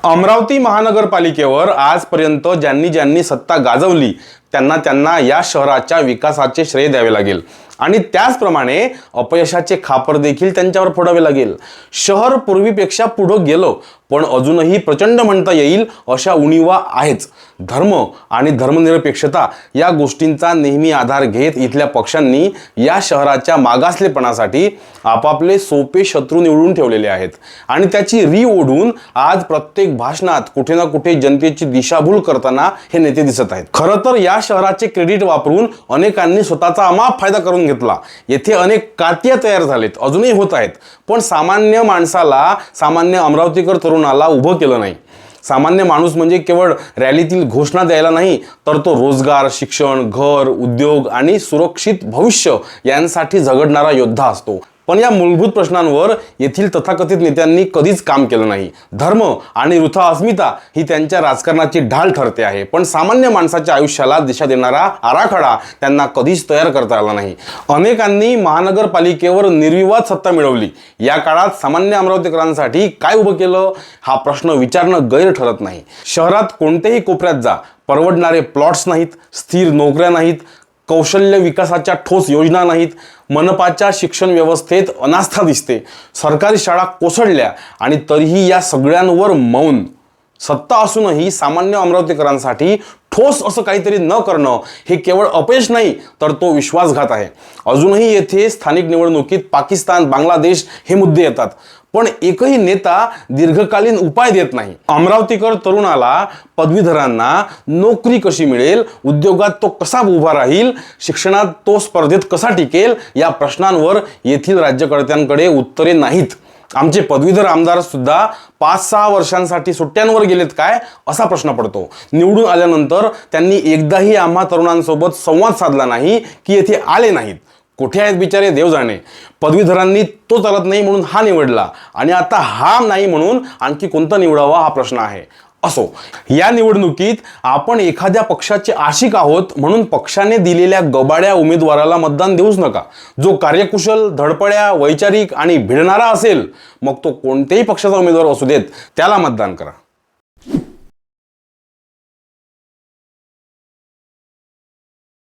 अमरावती महानगरपालिकेवर आजपर्यंत ज्यांनी ज्यांनी सत्ता गाजवली त्यांना या शहराच्या विकासाचे श्रेय द्यावे लागेल आणि त्याचप्रमाणे अपयशाचे खापर देखील त्यांच्यावर फोडावे लागेल। शहर पूर्वीपेक्षा पुढे गेलं पण अजूनही प्रचंड म्हणता येईल अशा उणीवा आहेच। धर्म आणि धर्मनिरपेक्षता या गोष्टींचा नेहमी आधार घेत इथल्या पक्षांनी या शहराच्या मागासलेपणासाठी आपापले सोपे शत्रू निवडून ठेवलेले आहेत आणि त्याची री ओढून आज प्रत्येक भाषणात कुठे ना कुठे जनतेची दिशाभूल करताना हे नेते दिसत आहेत। खरं तर या शहराचे क्रेडिट वापरून अनेकांनी स्वतःचा अमाप फायदा करून घेतला। येथे अनेक कात्या तयार झालेत, अजूनही होत आहेत, पण सामान्य माणसाला, सामान्य अमरावतीकर तरुणाला उभं केलं नाही। सामान्य माणूस म्हणजे केवळ रॅलीतील घोषणा द्यायला नाही तर तो रोजगार, शिक्षण, घर, उद्योग आणि सुरक्षित भविष्य यांसाठी झगडणारा योद्धा असतो। पण या मूलभूत प्रश्नांवर येथील तथाकथित नेत्यांनी कधीच काम केलं नाही। धर्म आणि वृथा अस्मिता ही त्यांच्या राजकारणाची ढाल ठरते आहे, पण सामान्य माणसाच्या आयुष्याला दिशा देणारा आराखडा त्यांना कधीच तयार करता आला नाही। अनेकांनी महानगरपालिकेवर निर्विवाद सत्ता मिळवली, या काळात सामान्य अमरावतीकरांसाठी काय उभं केलं हा प्रश्न विचारणं गैर ठरत नाही। शहरात कोणत्याही कोपऱ्यात जा, परवडणारे प्लॉट्स नाहीत, स्थिर नोकऱ्या नाहीत, कौशल्य विकासाच्या ठोस योजना नाहीत, मनपाच्या शिक्षण व्यवस्थेत अनास्था दिसते, सरकारी शाळा कोसळल्या आणि तरीही या सगळ्यांवर मौन। सत्ता असूनही सामान्य अमरावतीकरांसाठी ठोस असं काहीतरी न करणं हे केवळ अपयश नाही तर तो विश्वासघात आहे। अजूनही येथे स्थानिक निवडणुकीत पाकिस्तान, बांगलादेश हे मुद्दे येतात, पण एकही नेता दीर्घकालीन उपाय देत नाही। अमरावतीकर तरुणाला, पदवीधरांना नोकरी कशी मिळेल, उद्योगात तो कसा उभा राहील, शिक्षणात तो स्पर्धेत कसा टिकेल या प्रश्नांवर येथील राज्यकर्त्यांकडे उत्तरे नाहीत। आमचे पदवीधर आमदार सुद्धा 5-6 वर्षांसाठी सुट्ट्यांवर गेलेत काय असा प्रश्न पडतो। निवडून आल्यानंतर त्यांनी एकदाही आम्हा तरुणांसोबत संवाद साधला नाही की येथे आले नाहीत। कुठे आहेत बिचारे देव जाणे। पदवीधरांनी तो चालत नाही म्हणून हा निवडला आणि आता हा नाही म्हणून आणखी कोणता निवडावा हा प्रश्न आहे। असो, या निवडणुकीत आपण एखाद्या पक्षाचे आशिक आहोत म्हणून पक्षाने दिलेल्या गबाड्या उमेदवाराला मतदान देऊच नका। जो कार्यकुशल, धडपड्या, वैचारिक आणि भिडणारा असेल, मग तो कोणत्याही पक्षाचा उमेदवार असू देत, त्याला मतदान करा।